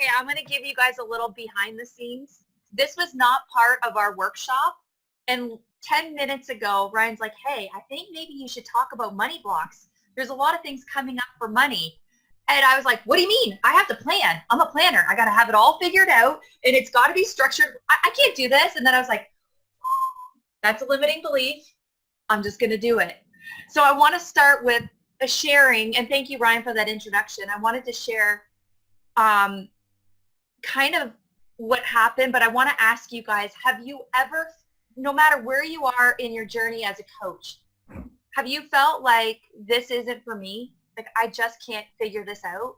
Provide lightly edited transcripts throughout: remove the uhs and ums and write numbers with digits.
Okay, I'm going to give you guys a little behind the scenes. This was not part of our workshop. And 10 minutes ago, Ryan's like, hey, I think maybe you should talk about money blocks. There's a lot of things coming up for money. And I was like, what do you mean? I have to plan. I'm a planner. I got to have it all figured out, and it's got to be structured. I can't do this. And then I was like, that's a limiting belief. I'm just going to do it. So I want to start with a sharing, and thank you, Ryan, for that introduction. I wanted to share kind of what happened, but I want to ask you guys, have you ever, no matter where you are in your journey as a coach, have you felt like this isn't for me? Like, I just can't figure this out?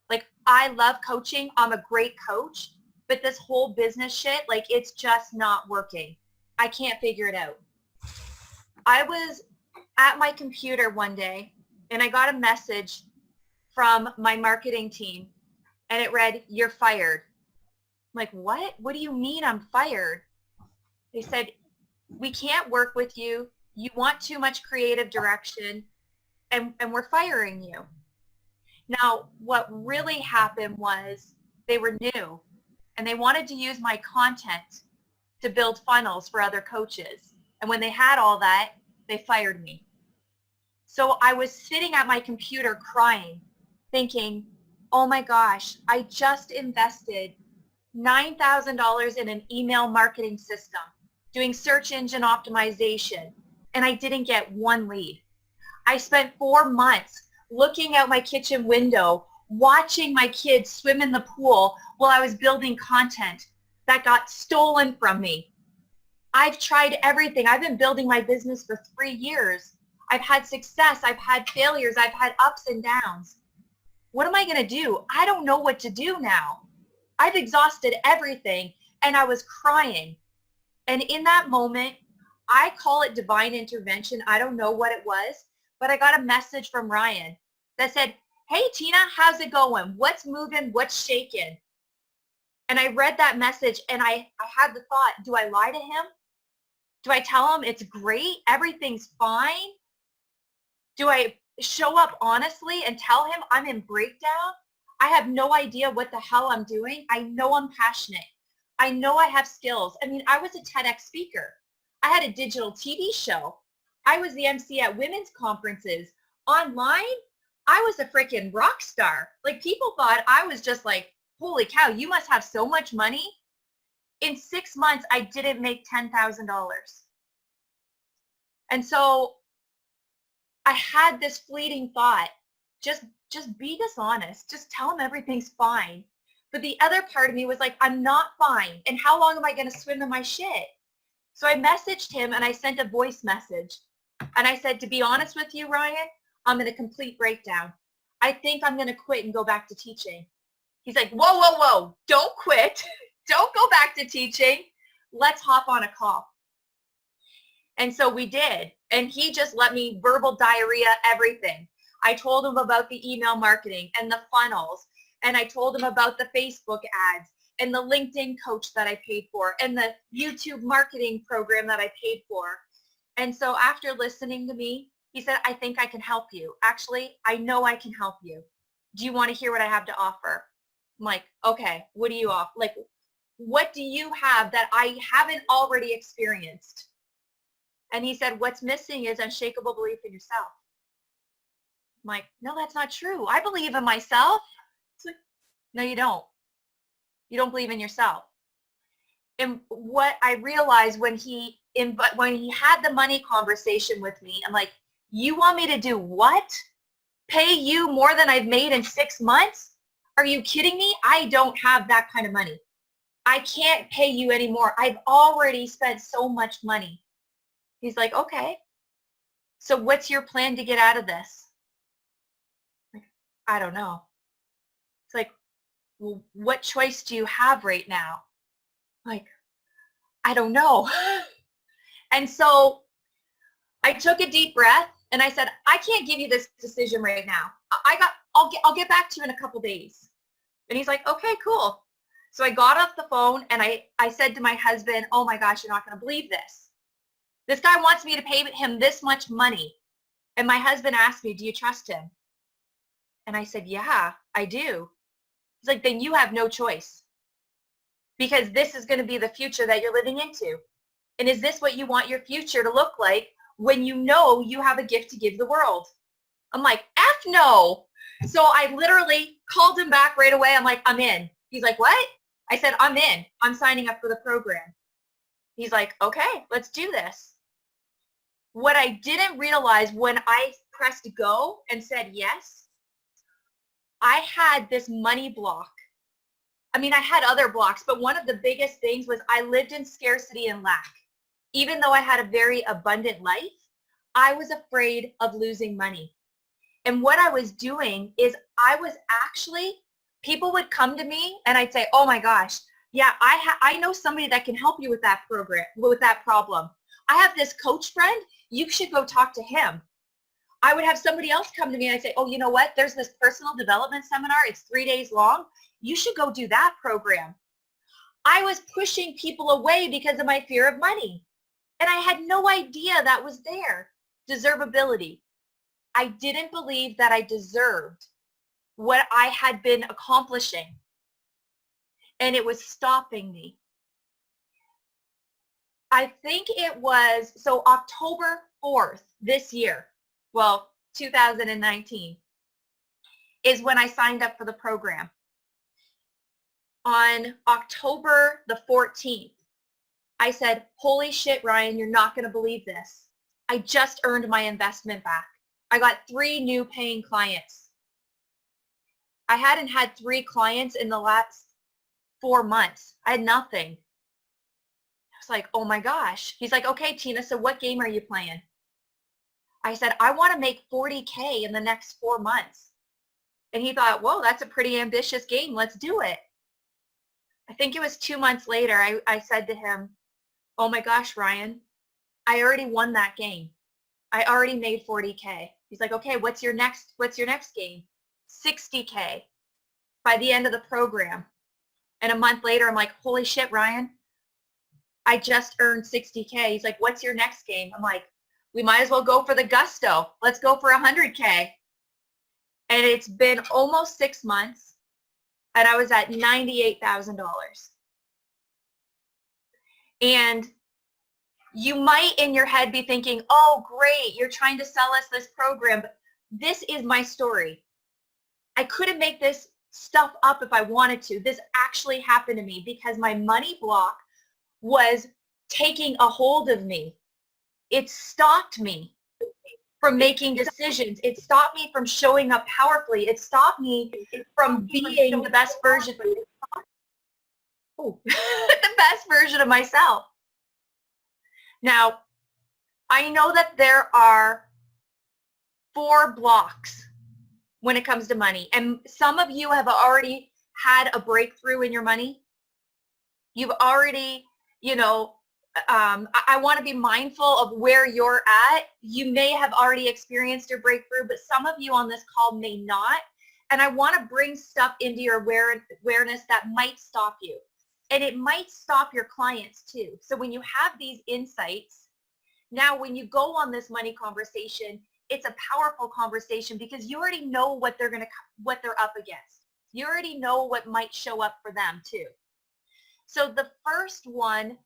Like, I love coaching. I'm a great coach, but this whole business shit, like, it's just not working. I can't figure it out. I was at my computer one day and I got a message from my marketing team, and it read, "You're fired." I'm like, what? What do you mean I'm fired? They said, we can't work with you. You want too much creative direction, and we're firing you. Now, what really happened was they were new and they wanted to use my content to build funnels for other coaches. And when they had all that, they fired me. So I was sitting at my computer crying, thinking, oh my gosh, I just invested $9,000 in an email marketing system, doing search engine optimization, and I didn't get one lead. I spent 4 months looking out my kitchen window, watching my kids swim in the pool while I was building content that got stolen from me. I've tried everything. I've been building my business for 3 years. I've had success. I've had failures. I've had ups and downs. What am I going to do? I don't know what to do now. I've exhausted everything, and I was crying. And in that moment, I call it divine intervention. I don't know what it was, but I got a message from Ryan that said, hey, Tina, how's it going? What's moving? What's shaking? And I read that message, and I had the thought, do I lie to him? Do I tell him it's great? Everything's fine? Do I show up honestly and tell him I'm in breakdown? I have no idea what the hell I'm doing. I know I'm passionate. I know I have skills. I mean, I was a TEDx speaker. I had a digital TV show. I was the MC at women's conferences. Online, I was a freaking rock star. Like, people thought I was just like, holy cow, you must have so much money. In 6 months, I didn't make $10,000. And so I had this fleeting thought, just be dishonest. Just tell them everything's fine. But the other part of me was like, I'm not fine. And how long am I going to swim in my shit? So I messaged him and I sent a voice message. And I said, to be honest with you, Ryan, I'm in a complete breakdown. I think I'm going to quit and go back to teaching. He's like, whoa, whoa, whoa, don't quit. Don't go back to teaching. Let's hop on a call. And so we did. And he just let me verbal diarrhea everything. I told him about the email marketing and the funnels. And I told him about the Facebook ads and the LinkedIn coach that I paid for and the YouTube marketing program that I paid for. And so after listening to me, he said, I think I can help you. Actually, I know I can help you. Do you want to hear what I have to offer? I'm like, okay, what do you offer? Like, what do you have that I haven't already experienced? And he said, what's missing is unshakable belief in yourself. I'm like, no, that's not true. I believe in myself. It's like, no, you don't. You don't believe in yourself. And what I realized when he had the money conversation with me, I'm like, you want me to do what? Pay you more than I've made in 6 months? Are you kidding me? I don't have that kind of money. I can't pay you anymore. I've already spent so much money. He's like, okay. So what's your plan to get out of this? Like, I don't know. It's like, well, what choice do you have right now? Like, I don't know. And so I took a deep breath and I said, I can't give you this decision right now. I'll get back to you in a couple days. And he's like, okay, cool. So I got off the phone and I said to my husband, oh my gosh, you're not going to believe this. This guy wants me to pay him this much money. And my husband asked me, do you trust him? And I said, yeah, I do. He's like, then you have no choice, because this is going to be the future that you're living into. And is this what you want your future to look like when you know you have a gift to give the world? I'm like, F no. So I literally called him back right away. I'm like, I'm in. He's like, what? I said, I'm in. I'm signing up for the program. He's like, okay, let's do this. What I didn't realize when I pressed go and said yes, I had this money block. I mean, I had other blocks, but one of the biggest things was I lived in scarcity and lack. Even though I had a very abundant life, I was afraid of losing money. And what I was doing is I was actually, people would come to me and I'd say, oh my gosh, yeah, I know somebody that can help you with that program, with that problem. I have this coach friend, you should go talk to him. I would have somebody else come to me and I'd say, oh, you know what? There's this personal development seminar. It's 3 days long. You should go do that program. I was pushing people away because of my fear of money. And I had no idea that was there. Deservability. I didn't believe that I deserved what I had been accomplishing. And it was stopping me. I think it was, so October 4th this year, well, 2019, is when I signed up for the program. On October the 14th, I said, holy shit, Ryan, you're not going to believe this. I just earned my investment back. I got 3 new paying clients. I hadn't had 3 clients in the last 4 months. I had nothing. I was like, oh my gosh. He's like, okay, Tina, so what game are you playing? I said, I want to make 40K in the next 4 months. And he thought, whoa, that's a pretty ambitious game. Let's do it. I think it was 2 months later, I said to him, oh my gosh, Ryan, I already won that game. I already made 40K. He's like, okay, what's your next game? 60K by the end of the program. And a month later, I'm like, holy shit, Ryan, I just earned 60K. He's like, what's your next game? I'm like, we might as well go for the gusto. Let's go for 100K. And it's been almost 6 months, and I was at $98,000. And you might in your head be thinking, oh, great, you're trying to sell us this program. But this is my story. I couldn't make this stuff up if I wanted to. This actually happened to me because my money block was taking a hold of me. It stopped me from making decisions. It stopped me from showing up powerfully. It stopped me from being the best version, the best version of myself. Now, I know that there are 4 blocks when it comes to money, and some of you have already had a breakthrough in your money. You've already, I want to be mindful of where you're at. You may have already experienced your breakthrough, but some of you on this call may not. And I want to bring stuff into your awareness that might stop you. And it might stop your clients too. So when you have these insights, now when you go on this money conversation, it's a powerful conversation because you already know what they're up against. You already know what might show up for them too. So the first one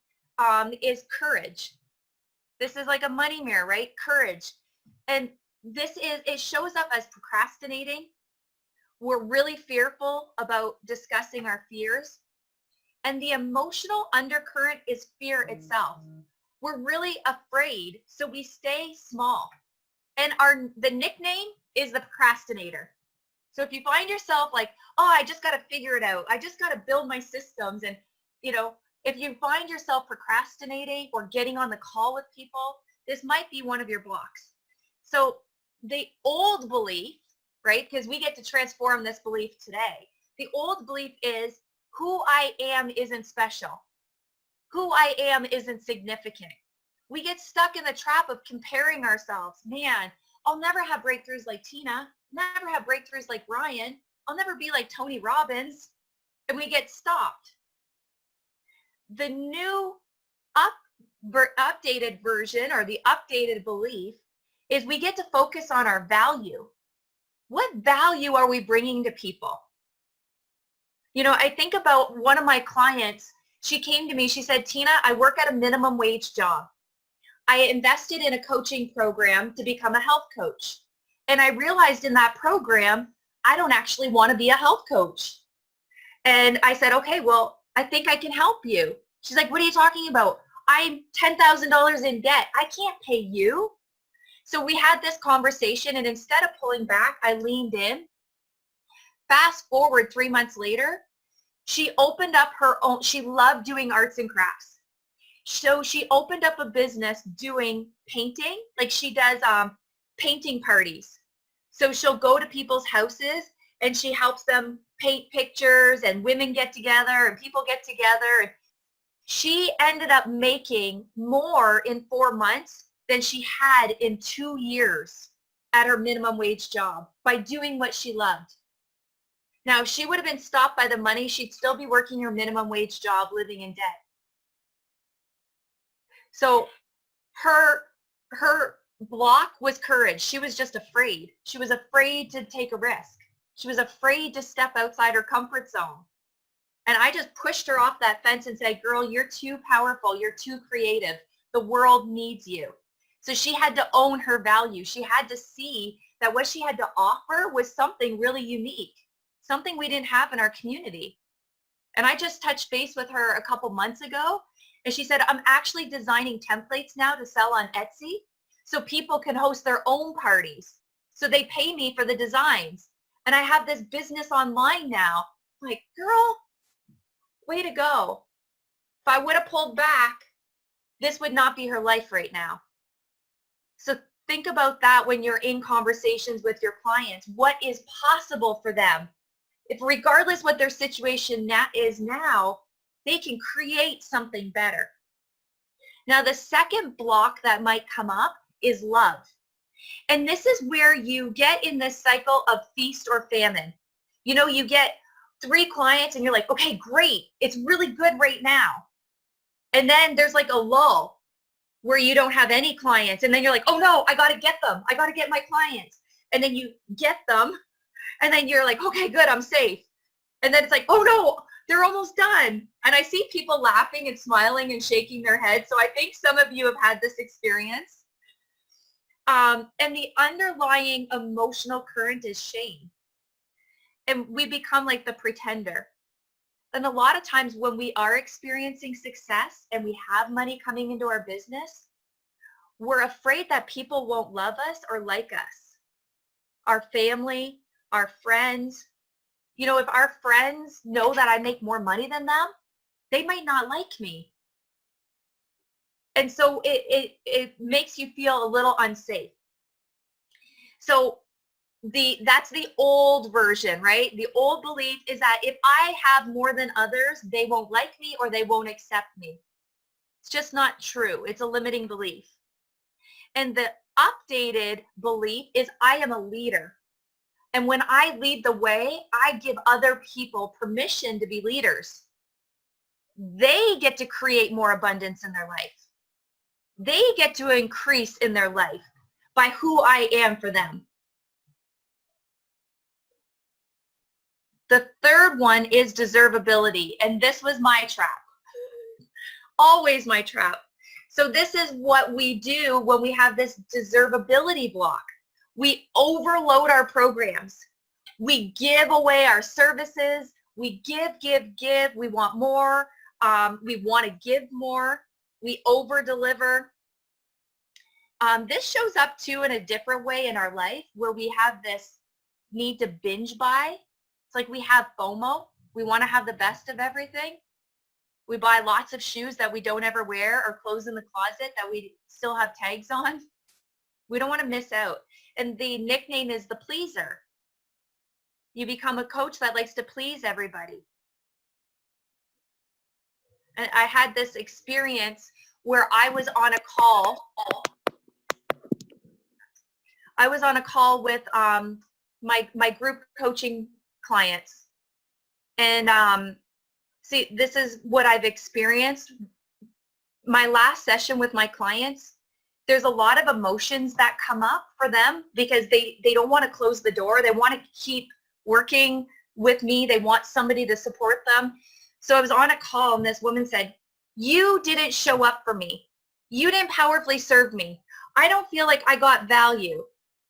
is courage. This is like a money mirror, right? Courage. And it shows up as procrastinating. We're really fearful about discussing our fears. And the emotional undercurrent is fear itself. We're really afraid, so we stay small. And the nickname is the procrastinator. So if you find yourself like, oh, I just got to figure it out. I just got to build my systems. And, if you find yourself procrastinating or getting on the call with people, this might be one of your blocks. So the old belief, right, because we get to transform this belief today. The old belief is who I am isn't special. Who I am isn't significant. We get stuck in the trap of comparing ourselves. Man, I'll never have breakthroughs like Tina. Never have breakthroughs like Ryan. I'll never be like Tony Robbins. And we get stopped. The new updated version or the updated belief is we get to focus on our value. What value are we bringing to people? I think about one of my clients. She came to me, she said, Tina, I work at a minimum wage job. I invested in a coaching program to become a health coach. And I realized in that program, I don't actually want to be a health coach. And I said, okay, well, I think I can help you. She's like, what are you talking about? I'm $10,000 in debt. I can't pay you. So we had this conversation, and instead of pulling back, I leaned in. Fast forward 3 months later, she opened up her own, she loved doing arts and crafts. So she opened up a business doing painting, like she does painting parties. So she'll go to people's houses and she helps them paint pictures, and women get together and people get together. And she ended up making more in 4 months than she had in 2 years at her minimum wage job by doing what she loved. Now, if she would have been stopped by the money, she'd still be working her minimum wage job, living in debt. So her block was courage. She was just afraid. She was afraid to take a risk. She was afraid to step outside her comfort zone. And I just pushed her off that fence and said, girl, you're too powerful. You're too creative. The world needs you. So she had to own her value. She had to see that what she had to offer was something really unique, something we didn't have in our community. And I just touched base with her a couple months ago, and she said, I'm actually designing templates now to sell on Etsy so people can host their own parties. So they pay me for the designs. And I have this business online now. I'm like, girl, way to go. If I would have pulled back, this would not be her life right now. So think about that when you're in conversations with your clients. What is possible for them? If regardless what their situation is now, they can create something better. Now, the second block that might come up is love. And this is where you get in this cycle of feast or famine. You get 3 clients and you're like, okay, great. It's really good right now. And then there's like a lull where you don't have any clients. And then you're like, oh no, I got to get them. I got to get my clients. And then you get them. And then you're like, okay, good, I'm safe. And then it's like, oh no, they're almost done. And I see people laughing and smiling and shaking their heads. So I think some of you have had this experience. And the underlying emotional current is shame. And we become like the pretender. And a lot of times when we are experiencing success and we have money coming into our business, we're afraid that people won't love us or like us. Our family, our friends. If our friends know that I make more money than them, they might not like me. And so it makes you feel a little unsafe. So that's the old version, right? The old belief is that if I have more than others, they won't like me or they won't accept me. It's just not true. It's a limiting belief. And the updated belief is I am a leader. And when I lead the way, I give other people permission to be leaders. They get to create more abundance in their life. They get to increase in their life by who I am for them. The third one is deservability. And this was my trap. Always my trap. So this is what we do when we have this deservability block. We overload our programs. We give away our services. We give. We want more. We want to give more. We over-deliver. This shows up too in a different way in our life where we have this need to binge buy. It's like we have FOMO. We want to have the best of everything. We buy lots of shoes that we don't ever wear or clothes in the closet that we still have tags on. We don't want to miss out. And the nickname is the pleaser. You become a coach that likes to please everybody. And I had this experience where I was on a call. I was on a call with my group coaching clients. And see, this is what I've experienced. My last session with my clients, there's a lot of emotions that come up for them because they don't want to close the door. They want to keep working with me. They want somebody to support them. So I was on a call and this woman said, you didn't show up for me. You didn't powerfully serve me. I don't feel like I got value.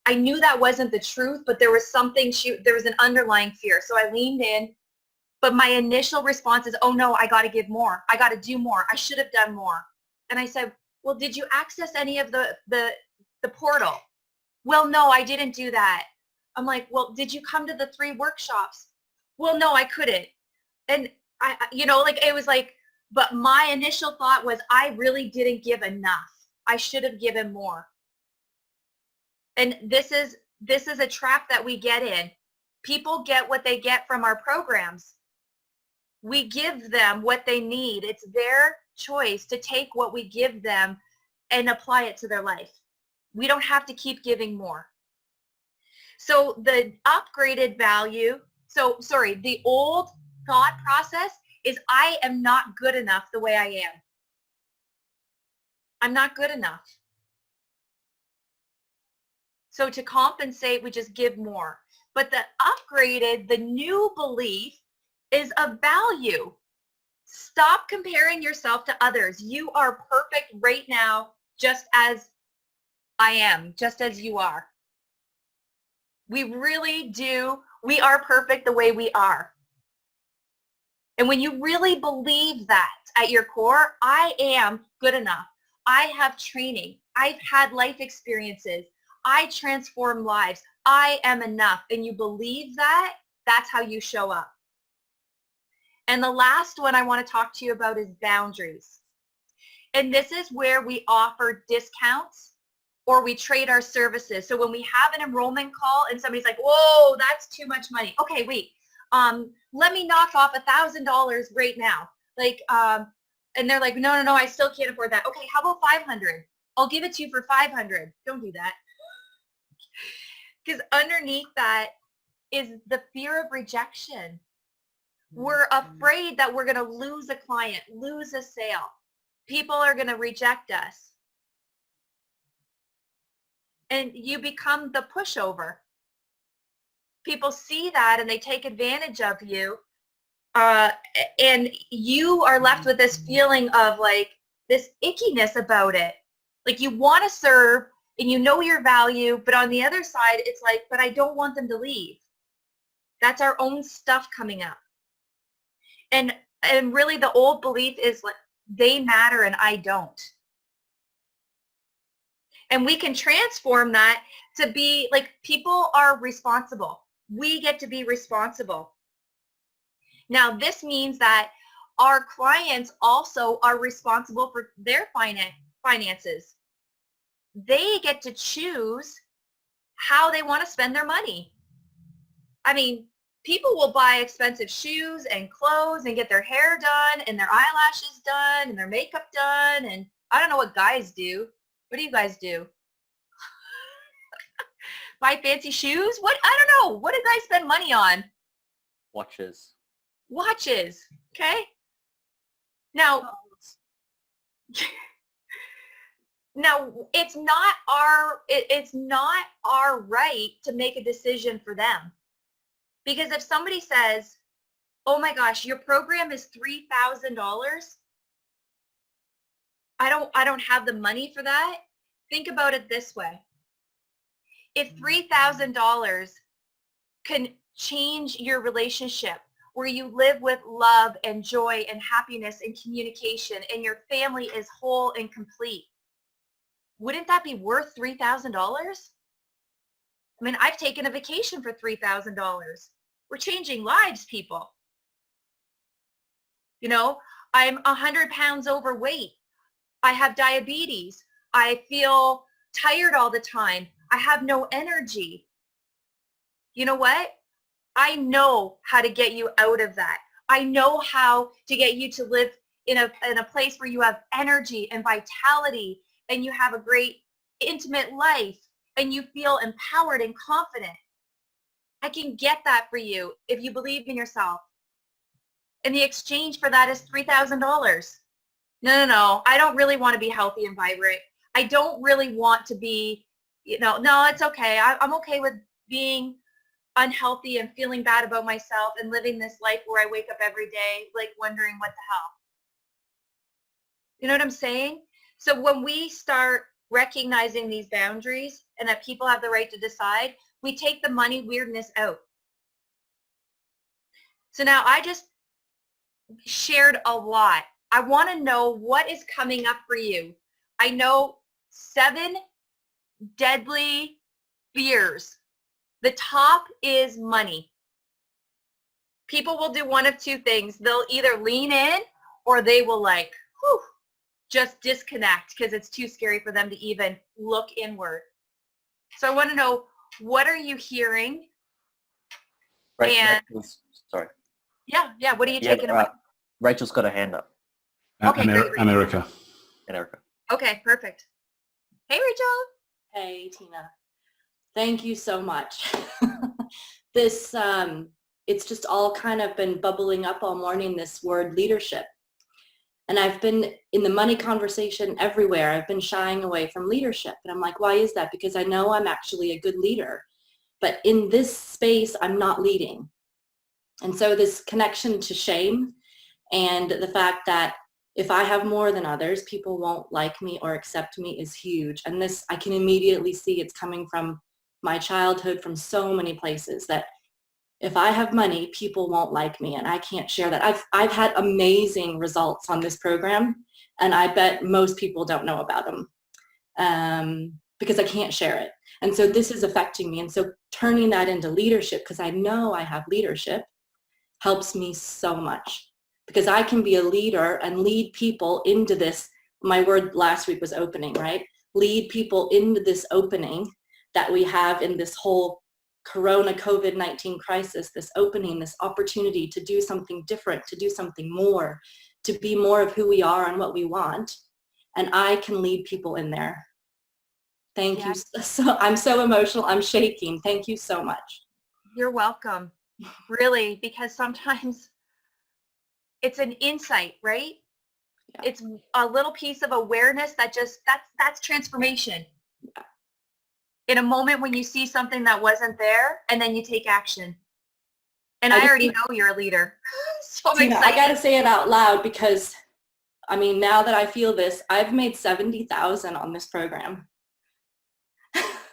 I knew that wasn't the truth, but there was something, there was an underlying fear. So I leaned in, but my initial response is, oh no, I got to give more. I got to do more. I should have done more. And I said, well, did you access any of the portal? Well, no, I didn't do that. I'm like, well, did you come to the 3 workshops? Well, no, I couldn't. And like, it was like, but my initial thought was, I really didn't give enough. I should have given more. And this is a trap that we get in. People get what they get from our programs. We give them what they need. It's their choice to take what we give them and apply it to their life. We don't have to keep giving more. So the upgraded value, the old thought process is, I am not good enough the way I am. I'm not good enough. So to compensate, we just give more. But the upgraded, the new belief is of value. Stop comparing yourself to others. You are perfect right now, just as I am, just as you are. We really do. We are perfect the way we are. And when you really believe that at your core, I am good enough. I have training. I've had life experiences. I transform lives. I am enough. And you believe that, that's how you show up. And the last one I want to talk to you about is boundaries. And this is where we offer discounts or we trade our services. So when we have an enrollment call and somebody's like, whoa, that's too much money. Okay, wait, let me knock off $1,000 right now. Like, and they're like, no, I still can't afford that. Okay, how about 500? I'll give it to you for 500. Don't do that. Because underneath that is the fear of rejection. We're afraid that we're going to lose a client, lose a sale. People are going to reject us. And you become the pushover. People see that and they take advantage of you. And you are left with this feeling of like this ickiness about it. Like you want to serve and you know your value, but on the other side, it's like, but I don't want them to leave. That's our own stuff coming up. And really the old belief is like, they matter and I don't. And we can transform that to be like, people are responsible. We get to be responsible. Now, this means that our clients also are responsible for their finances. They get to choose how they want to spend their money. I mean, people will buy expensive shoes and clothes and get their hair done and their eyelashes done and their makeup done. And I don't know what guys do. What do you guys do? Buy fancy shoes? What? I don't know. What do guys spend money on? Watches. Watches. Okay. Now, it's not our right to make a decision for them. Because if somebody says, oh my gosh, your program is $3,000, I don't have the money for that. Think about it this way. If $3,000 can change your relationship where you live with love and joy and happiness and communication and your family is whole and complete, wouldn't that be worth $3,000? I mean, I've taken a vacation for $3,000. We're changing lives, people. You know, I'm 100 pounds overweight. I have diabetes. I feel tired all the time. I have no energy. You know what? I know how to get you out of that. I know how to get you to live in a place where you have energy and vitality and you have a great intimate life and you feel empowered and confident. I can get that for you if you believe in yourself. And the exchange for that is $3,000. No. I don't really want to be healthy and vibrant. I don't really want to be, no, it's okay. I'm okay with being unhealthy and feeling bad about myself and living this life where I wake up every day like wondering what the hell. You know what I'm saying? So when we start recognizing these boundaries and that people have the right to decide, we take the money weirdness out. So now I just shared a lot. I want to know what is coming up for you. I know 7 deadly fears. The top is money. People will do one of 2 things. They'll either lean in or they will like, whew, just disconnect because it's too scary for them to even look inward. So I want to know, what are you hearing? And sorry. Yeah. What are you taking away? Rachel's got a hand up. Okay, great. And Erica. Okay, perfect. Hey, Rachel. Hey, Tina. Thank you so much. This, it's just all kind of been bubbling up all morning, this word leadership. And I've been in the money conversation everywhere. I've been shying away from leadership. And I'm like, why is that? Because I know I'm actually a good leader. But in this space, I'm not leading. And so this connection to shame and the fact that if I have more than others, people won't like me or accept me is huge. And this, I can immediately see it's coming from my childhood, from so many places, that if I have money, people won't like me and I can't share that. I've had amazing results on this program, and I bet most people don't know about them because I can't share it. And so this is affecting me. And so turning that into leadership, because I know I have leadership, helps me so much, because I can be a leader and lead people into this. My word last week was opening, right? Lead people into this opening that we have in this whole Corona COVID-19 crisis, this opening, this opportunity to do something different, to do something more, to be more of who we are and what we want. And I can lead people in there. Thank you. So I'm so emotional. I'm shaking. Thank you so much. You're welcome. Really, because sometimes it's an insight, right? Yeah. It's a little piece of awareness that that's transformation. Yeah. In a moment when you see something that wasn't there, and then you take action. And I already know you're a leader. So I'm excited. I got to say it out loud because, I mean, now that I feel this, I've made $70,000 on this program.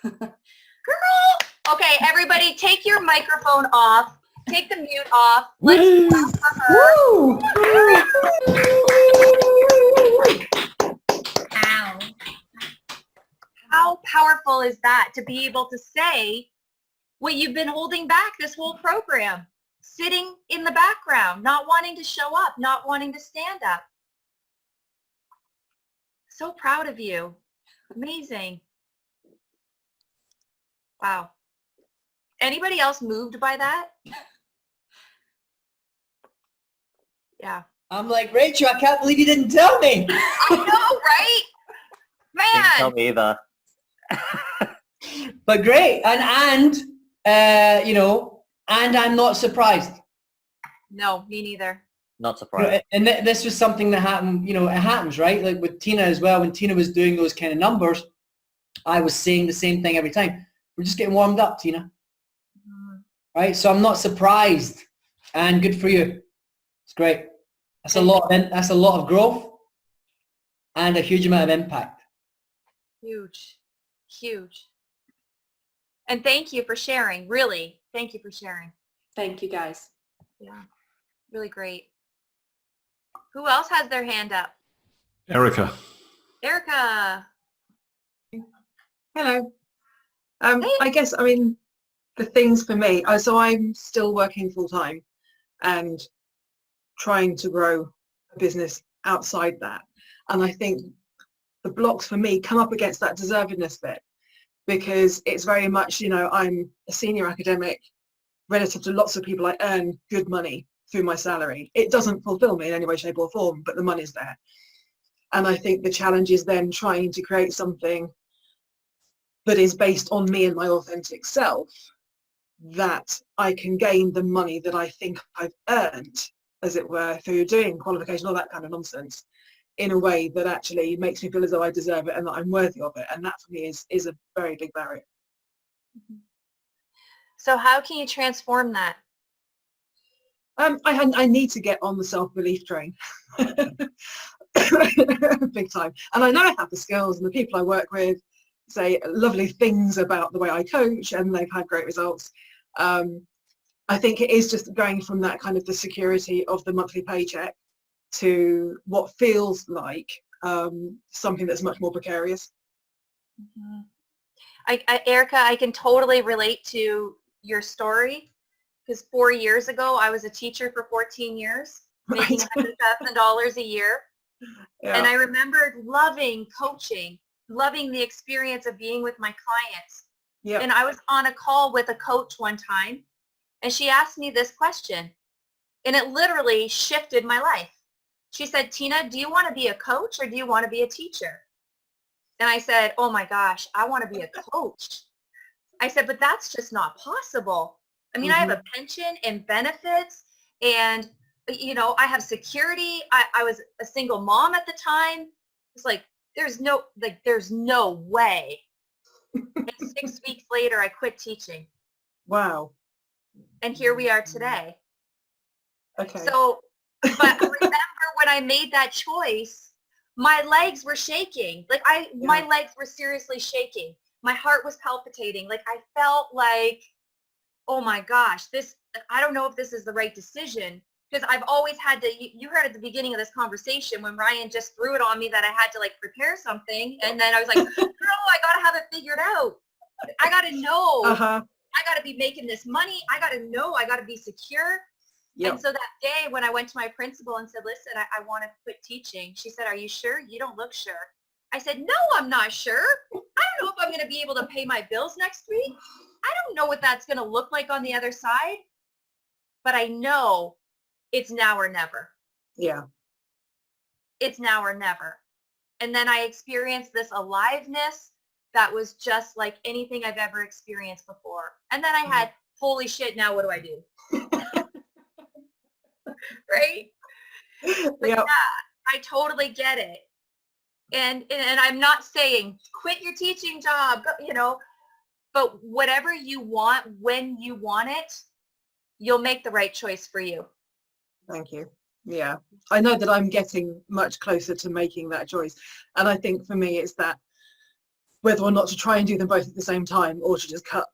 Girl! Okay, everybody, take your microphone off. Take the mute off. Let's clap for her. Woo! Ow. How powerful is that, to be able to say what you've been holding back this whole program, sitting in the background, not wanting to show up, not wanting to stand up. So proud of you. Amazing. Wow. Anybody else moved by that? Yeah. I'm like, Rachel, I can't believe you didn't tell me. I know, right? Man. Didn't tell me either. But great. And you know, and I'm not surprised. No, me neither. Not surprised. And this was something that happened, you know, it happens, right? Like with Tina as well. When Tina was doing those kind of numbers, I was saying the same thing every time. We're just getting warmed up, Tina. Right? So I'm not surprised. And good for you. It's great. That's a lot of growth and a huge amount of impact. Huge. Huge. And thank you for sharing. Really. Thank you for sharing. Thank you, guys. Yeah. Really great. Who else has their hand up? Erica. Erica. Hello. I guess, I mean, the things for me, so I'm still working full time and trying to grow a business outside that. And I think the blocks for me come up against that deservedness bit, because it's very much, you know, I'm a senior academic. Relative to lots of people, I earn good money through my salary. It doesn't fulfill me in any way, shape or form, but the money's there. And I think the challenge is then trying to create something that is based on me and my authentic self, that I can gain the money that I think I've earned, as it were, through doing qualification, all that kind of nonsense, in a way that actually makes me feel as though I deserve it and that I'm worthy of it. And that for me is a very big barrier. So how can you transform that? I need to get on the self-belief train. Big time. And I know I have the skills, and the people I work with say lovely things about the way I coach, and they've had great results. I think it is just going from that kind of the security of the monthly paycheck to what feels like something that's much more precarious. Mm-hmm. Erica, I can totally relate to your story, because 4 years ago I was a teacher for 14 years, making $100,000 a year. Yeah. And I remembered loving coaching, loving the experience of being with my clients. Yeah. And I was on a call with a coach one time, and she asked me this question, and it literally shifted my life. She said, Tina, do you want to be a coach or do you want to be a teacher? And I said, oh my gosh, I want to be a coach. I said, but that's just not possible. I mean, I have a pension and benefits, and, you know, I have security. I was a single mom at the time. It's like, there's no way. And 6 weeks later, I quit teaching. Wow. And here we are today. Okay. So, but I remember when I made that choice, my legs were shaking. Like my legs were seriously shaking. My heart was palpitating. Like I felt like, oh my gosh, I don't know if this is the right decision, because I've always had to, you heard at the beginning of this conversation when Ryan just threw it on me that I had to like prepare something. And then I was like, no, I got to have it figured out. I got to know. I got to be making this money. I got to know. I got to be secure. Yep. And so that day when I went to my principal and said, listen, I want to quit teaching, she said, are you sure? You don't look sure. I said, no, I'm not sure. I don't know if I'm going to be able to pay my bills next week. I don't know what that's going to look like on the other side. But I know it's now or never. Yeah. It's now or never. And then I experienced this aliveness that was just like anything I've ever experienced before. And then I had, holy shit, now what do I do? Right? But yeah, I totally get it. And I'm not saying quit your teaching job, you know, but whatever you want, when you want it, you'll make the right choice for you. Thank you. Yeah, I know that I'm getting much closer to making that choice. And I think for me, it's that whether or not to try and do them both at the same time, or to just cut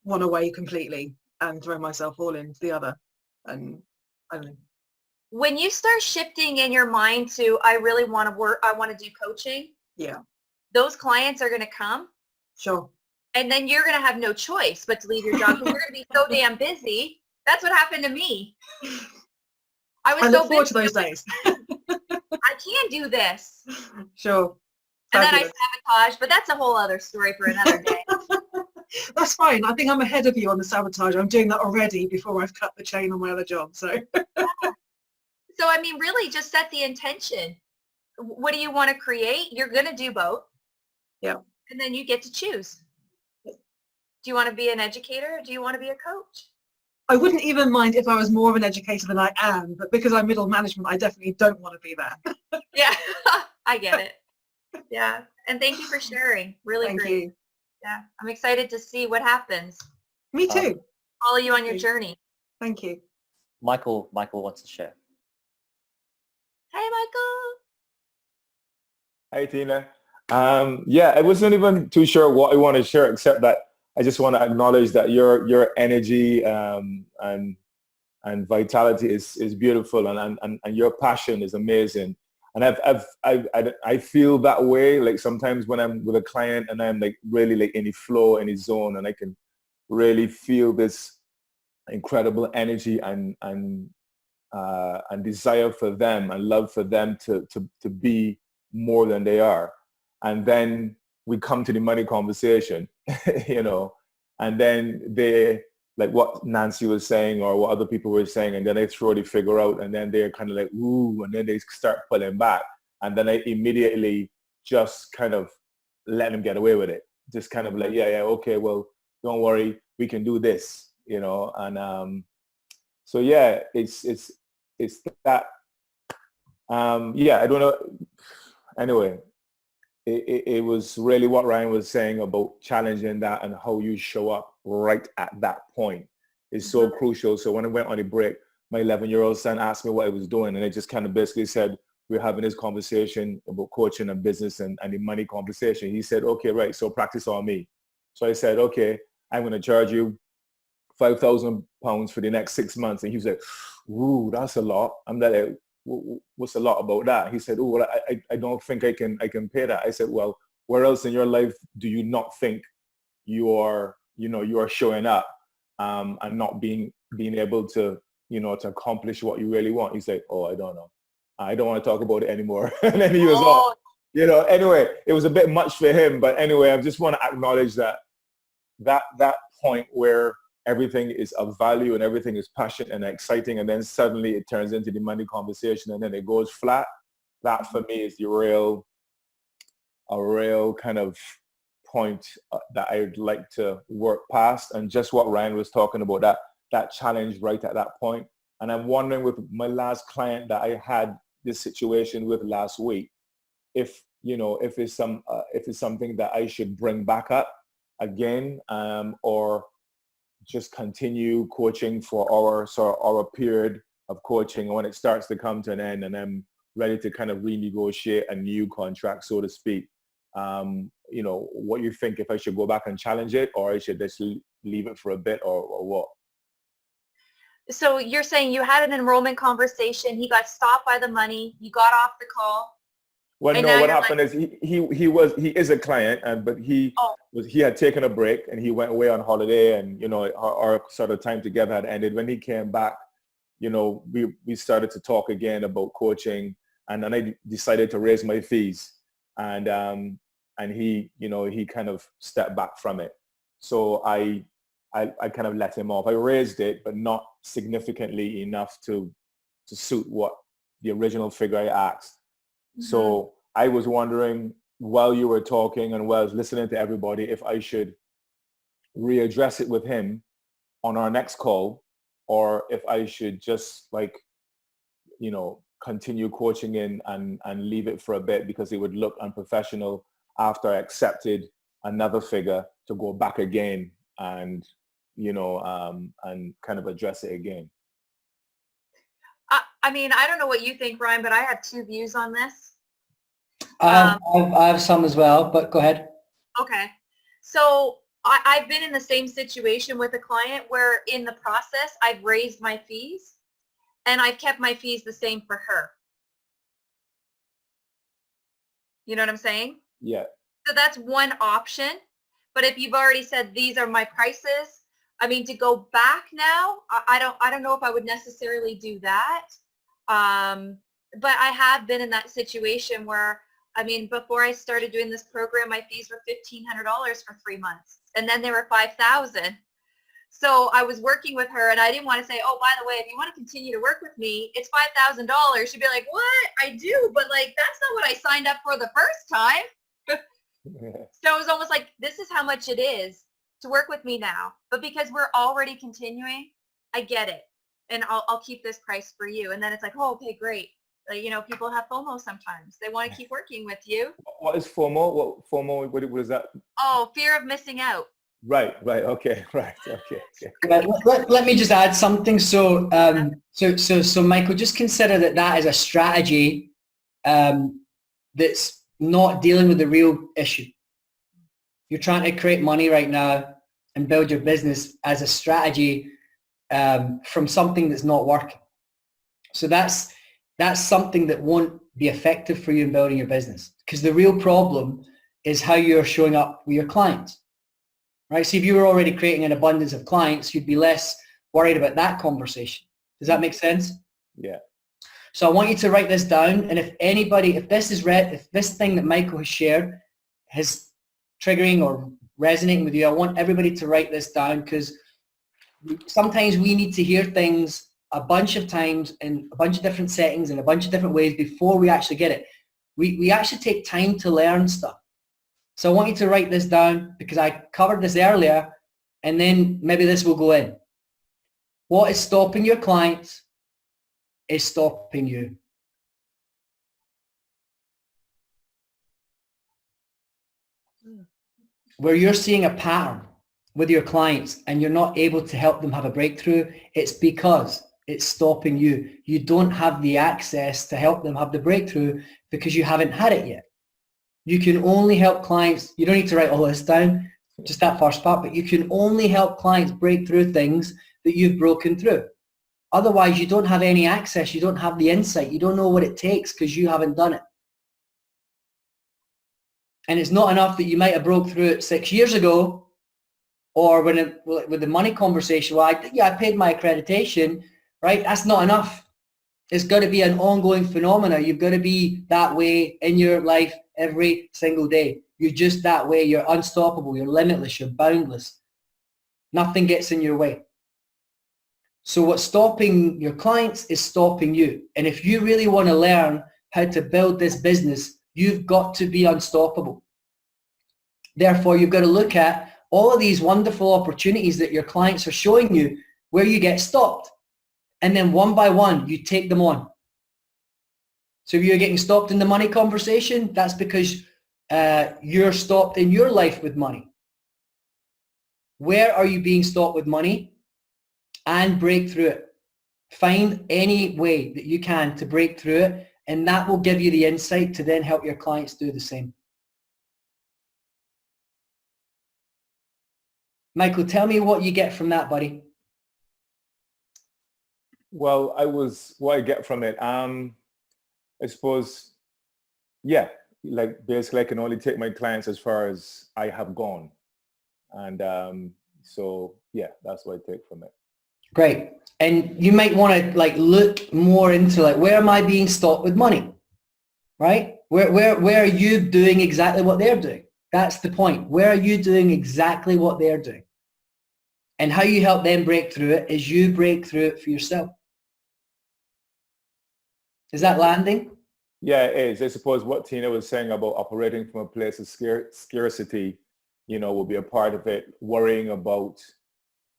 one away completely and throw myself all into the other. And I don't know. When you start shifting in your mind to, I really want to work, I want to do coaching. Yeah. Those clients are going to come. Sure. And then you're going to have no choice but to leave your job because you're going to be so damn busy. That's what happened to me. I look forward to those days. I can do this. Sure. And then I sabotage, but that's a whole other story for another day. That's fine. I think I'm ahead of you on the sabotage. I'm doing that already before I've cut the chain on my other job. So. So, I mean, really just set the intention. What do you want to create? You're going to do both. Yeah. And then you get to choose. Do you want to be an educator or do you want to be a coach? I wouldn't even mind if I was more of an educator than I am, but because I'm middle management, I definitely don't want to be that. Yeah, I get it. Yeah. And thank you for sharing. Really Thank great. You. Yeah. I'm excited to see what happens. Me too. Follow you on your journey. Thank you. Michael wants to share. Hey, Michael. Hi, Tina. Yeah, I wasn't even too sure what I want to share, except that I just want to acknowledge that your energy and vitality is beautiful, and your passion is amazing. And I feel that way. Like sometimes when I'm with a client and I'm like really like in the flow, in the zone, and I can really feel this incredible energy and desire for them and love for them to be more than they are. And then we come to the money conversation, you know, and then they, like what Nancy was saying or what other people were saying, and then they throw the figure out, and then they're kind of like, ooh, and then they start pulling back. And then I immediately just kind of let them get away with it. Just kind of like, yeah, okay, well, don't worry, we can do this, you know. And so yeah, it's that. Yeah, I don't know. Anyway, it was really what Ryan was saying about challenging that and how you show up right at that point is so crucial. So when I went on a break, my 11-year-old son asked me what I was doing, and I just kind of basically said, we're having this conversation about coaching and business and the money conversation. He said, okay, right, so practice on me. So I said, okay, I'm going to charge you £5,000 for the next 6 months. And he was like, ooh, that's a lot. I'm like, what's a lot about that? He said, oh, well, I don't think I can pay that. I said, well, where else in your life do you not think you are showing up and not being able to, to accomplish what you really want? He's like, oh, I don't know. I don't want to talk about it anymore. And then he was off. Anyway, it was a bit much for him. But anyway, I just want to acknowledge that point where everything is of value and everything is passionate and exciting, and then suddenly it turns into the money conversation and then it goes flat. That for me is a real kind of point that I'd like to work past. And just what Ryan was talking about, that challenge right at that point. And I'm wondering with my last client that I had this situation with last week, if it's something that I should bring back up again, or just continue coaching for our period of coaching when it starts to come to an end and I'm ready to kind of renegotiate a new contract, so to speak. What you think, if I should go back and challenge it, or I should just leave it for a bit, or what? So you're saying you had an enrollment conversation, he got stopped by the money, you got off the call. Well, no, what happened is he is a client, but he had taken a break and he went away on holiday, and our sort of time together had ended. When he came back, we started to talk again about coaching, and then I decided to raise my fees, and he kind of stepped back from it. So I kind of let him off. I raised it, but not significantly enough to suit what the original figure I asked. Mm-hmm. So I was wondering, while you were talking and while I was listening to everybody, if I should readdress it with him on our next call, or if I should just continue coaching in and leave it for a bit, because it would look unprofessional after I accepted another figure to go back again and kind of address it again. I mean, I don't know what you think, Ryan, but I have two views on this. I have some as well, but go ahead. Okay. So I've been in the same situation with a client where in the process, I've raised my fees and I've kept my fees the same for her. You know what I'm saying? Yeah. So that's one option. But if you've already said these are my prices, I mean, to go back now, I don't know if I would necessarily do that. But I have been in that situation where, I mean, before I started doing this program, my fees were $1,500 for 3 months, and then they were $5,000. So I was working with her, and I didn't want to say, oh, by the way, if you want to continue to work with me, it's $5,000. She'd be like, what? I do, but that's not what I signed up for the first time. So it was almost like, this is how much it is to work with me now. But because we're already continuing, I get it. And I'll keep this price for you. And then it's like, oh, okay, great. People have FOMO sometimes. They want to keep working with you. What is FOMO? What is that? Oh, fear of missing out. Right. Okay. Right. Okay. Let me just add something. So Michael, just consider that is a strategy that's not dealing with the real issue. You're trying to create money right now and build your business as a strategy from something that's not working. So that's something that won't be effective for you in building your business, because the real problem is how you're showing up with your clients, right? So if you were already creating an abundance of clients, you'd be less worried about that conversation. Does that make sense? Yeah. So I want you to write this down, and if this thing that Michael has shared is triggering or resonating with you, I want everybody to write this down, because sometimes we need to hear things a bunch of times in a bunch of different settings in a bunch of different ways before we actually get it. We actually take time to learn stuff. So I want you to write this down, because I covered this earlier, and then maybe this will go in. What is stopping your clients is stopping you. Where you're seeing a pattern with your clients and you're not able to help them have a breakthrough, it's because it's stopping you. You don't have the access to help them have the breakthrough because you haven't had it yet. You can only help clients, you don't need to write all this down, just that first part, but you can only help clients break through things that you've broken through. Otherwise, you don't have any access, you don't have the insight, you don't know what it takes because you haven't done it. And it's not enough that you might have broke through it 6 years ago, or with the money conversation, well, I paid my accreditation, right? That's not enough. It's got to be an ongoing phenomena. You've got to be that way in your life every single day. You're just that way. You're unstoppable. You're limitless. You're boundless. Nothing gets in your way. So what's stopping your clients is stopping you. And if you really want to learn how to build this business, you've got to be unstoppable. Therefore, you've got to look at all of these wonderful opportunities that your clients are showing you where you get stopped. And then one by one, you take them on. So if you're getting stopped in the money conversation, that's because you're stopped in your life with money. Where are you being stopped with money? And break through it. Find any way that you can to break through it, and that will give you the insight to then help your clients do the same. Michael, tell me what you get from that, buddy. Well, what I get from it, I suppose, yeah, like basically I can only take my clients as far as I have gone. And so, yeah, that's what I take from it. Great. And you might want to like look more into like, where am I being stopped with money? Right? Where are you doing exactly what they're doing? That's the point. Where are you doing exactly what they're doing? And how you help them break through it is you break through it for yourself. Is that landing? Yeah, it is. I suppose what Tina was saying about operating from a place of scarcity, will be a part of it. Worrying about,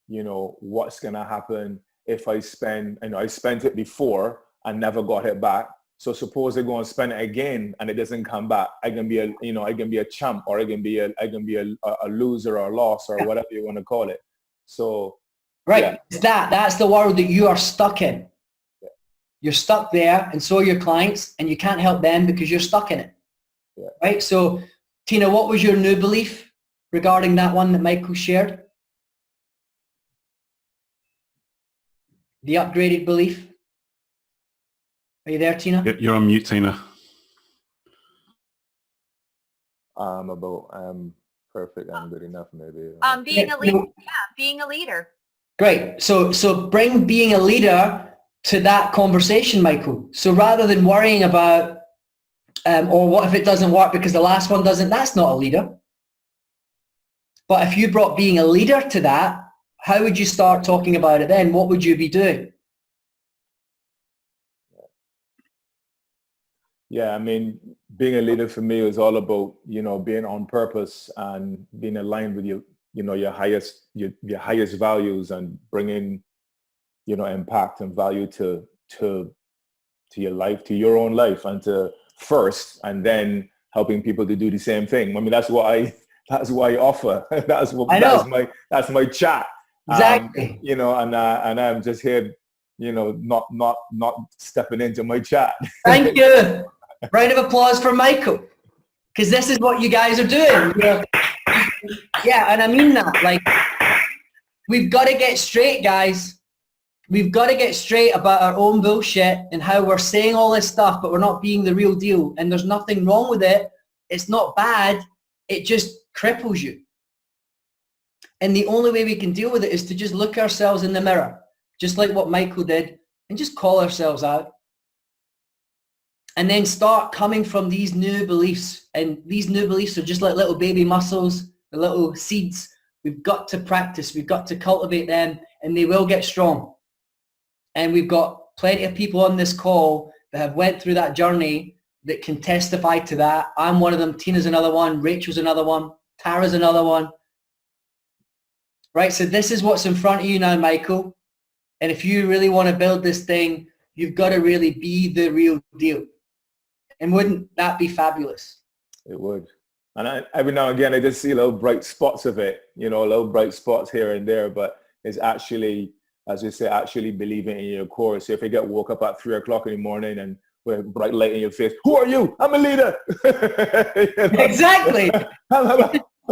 what's going to happen if I spend, I spent it before and never got it back. So suppose I go and spend it again and it doesn't come back. I can be a champ, or I can be a loser or a loss, or whatever you want to call it. So right. Yeah. That's the world that you are stuck in. Yeah. You're stuck there, and so are your clients, and you can't help them because you're stuck in it. Yeah. Right? So Tina, what was your new belief regarding that one that Michael shared? The upgraded belief. Are you there, Tina? You're on mute, Tina. Perfect and good enough, maybe. Being a leader. Yeah, being a leader. Great. So bring being a leader to that conversation, Michael. So rather than worrying about, or what if it doesn't work because the last one doesn't, that's not a leader. But if you brought being a leader to that, how would you start talking about it then? What would you be doing? Yeah, I mean, being a leader for me is all about, being on purpose and being aligned with your highest values, and bringing, impact and value to your life, to your own life, and to first, and then helping people to do the same thing. I mean, that's what I offer. That's my chat. Exactly. And I'm just here, not stepping into my chat. Thank you. Round of applause for Michael, because this is what you guys are doing. Yeah, and I mean that. Like, we've got to get straight, guys. We've got to get straight about our own bullshit and how we're saying all this stuff, but we're not being the real deal. And there's nothing wrong with it. It's not bad. It just cripples you. And the only way we can deal with it is to just look ourselves in the mirror, just like what Michael did, and just call ourselves out. And then start coming from these new beliefs. And these new beliefs are just like little baby muscles, the little seeds. We've got to practice. We've got to cultivate them, and they will get strong. And we've got plenty of people on this call that have went through that journey that can testify to that. I'm one of them. Tina's another one. Rachel's another one. Tara's another one. Right, so this is what's in front of you now, Michael. And if you really want to build this thing, you've got to really be the real deal. And wouldn't that be fabulous? It would. And every now and again, I just see little bright spots of it, little bright spots here and there, but it's actually, as you say, actually believing in your core. So if you get woke up at 3 o'clock in the morning and with a bright light in your face, who are you? I'm a leader. Exactly. I'm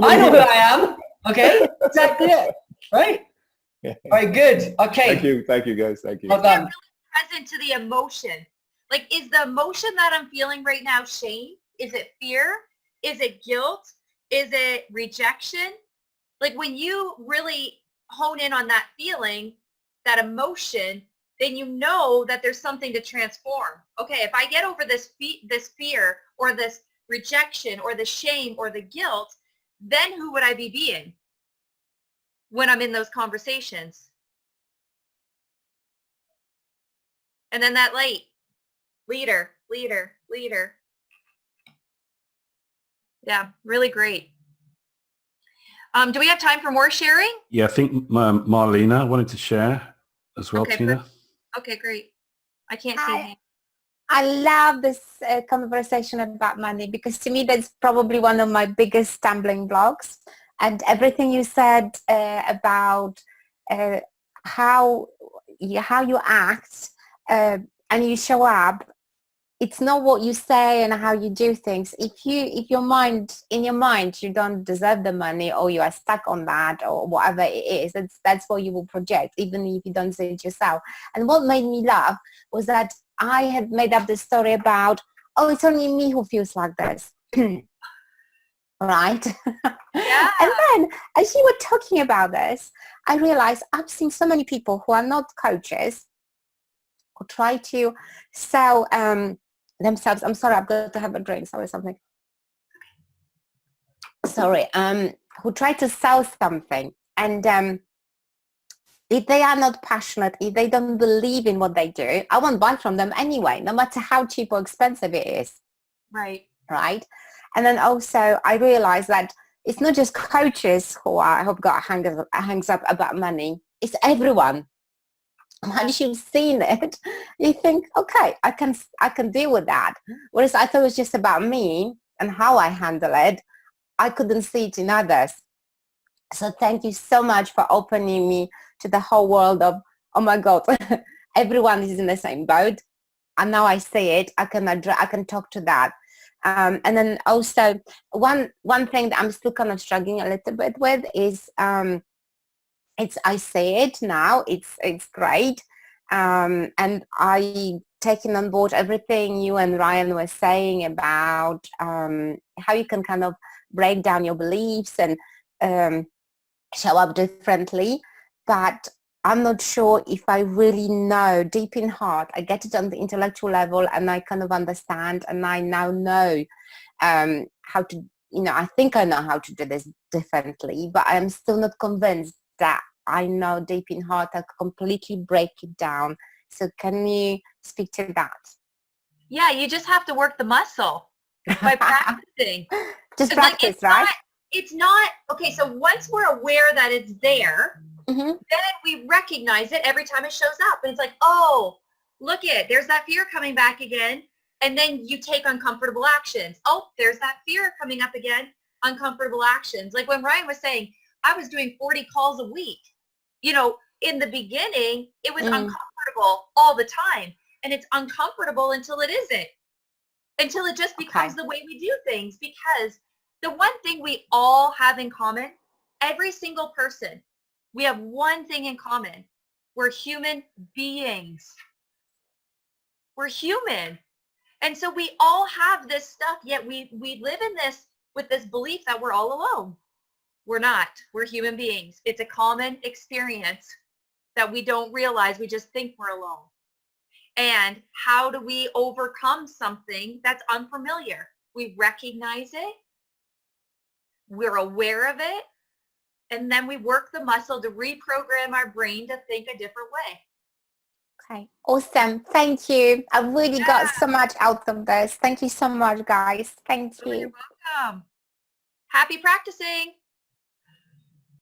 I know who I am. Okay. Exactly it. Right? Yeah. All right, good. Okay. Thank you guys. Thank you. Well done. Really present to the emotion. Like, is the emotion that I'm feeling right now shame? Is it fear? Is it guilt? Is it rejection? Like, when you really hone in on that feeling, that emotion, then you know that there's something to transform. Okay, if I get over this fear or this rejection or the shame or the guilt, then who would I be being when I'm in those conversations? And then that light, leader. Yeah, really great. Do we have time for more sharing? Yeah, I think Marlena wanted to share as well, Okay, Tina. Okay, great. I can't see Hi. him. I love this conversation about money because to me that's probably one of my biggest stumbling blocks. And everything you said about how you act and you show up, it's not what you say and how you do things. If in your mind you don't deserve the money or you are stuck on that or whatever it is, that's what you will project, even if you don't say it yourself. And what made me laugh was that I had made up this story about, oh, it's only me who feels like this. Right? Yeah. And then as you were talking about this, I realized I've seen so many people who are not coaches who try to sell themselves. I'm sorry, I've got to have a drink. Sorry, something. Sorry. Who try to sell something, and if they are not passionate, if they don't believe in what they do, I won't buy from them anyway, no matter how cheap or expensive it is. Right. Right. And then also I realized that it's not just coaches who have got hangs up about money. It's everyone. Once you've seen it, you think, okay, I can deal with that. Whereas I thought it was just about me and how I handle it. I couldn't see it in others. So thank you so much for opening me to the whole world of, oh my God, everyone is in the same boat. And now I see it, I can talk to that. And then also one thing that I'm still kind of struggling a little bit with is I see it now, it's great. And I taken on board everything you and Ryan were saying about how you can kind of break down your beliefs and show up differently. But I'm not sure if I really know deep in heart. I get it on the intellectual level and I kind of understand, and I now know how to, I think I know how to do this differently, but I'm still not convinced that I know deep in heart I completely break it down. So can you speak to that? Yeah, you just have to work the muscle by practicing. Just practice, right? It's not, okay, so once we're aware that it's there, Mm-hmm. then we recognize it every time it shows up. And it's like, oh, look there's that fear coming back again. And then you take uncomfortable actions. Oh, there's that fear coming up again, uncomfortable actions. Like when Ryan was saying, I was doing 40 calls a week. In the beginning, it was uncomfortable all the time. And it's uncomfortable until it isn't. Until it just becomes the way we do things. Because the one thing we all have in common, every single person, we have one thing in common. We're human beings. We're human. And so we all have this stuff, yet we live in this with this belief that we're all alone. We're not. We're human beings. It's a common experience that we don't realize. We just think we're alone. And how do we overcome something that's unfamiliar? We recognize it. We're aware of it. And then we work the muscle to reprogram our brain to think a different way. Okay, awesome. Thank you. I really got so much out of this. Thank you so much, guys. Thank you. You're welcome. Happy practicing.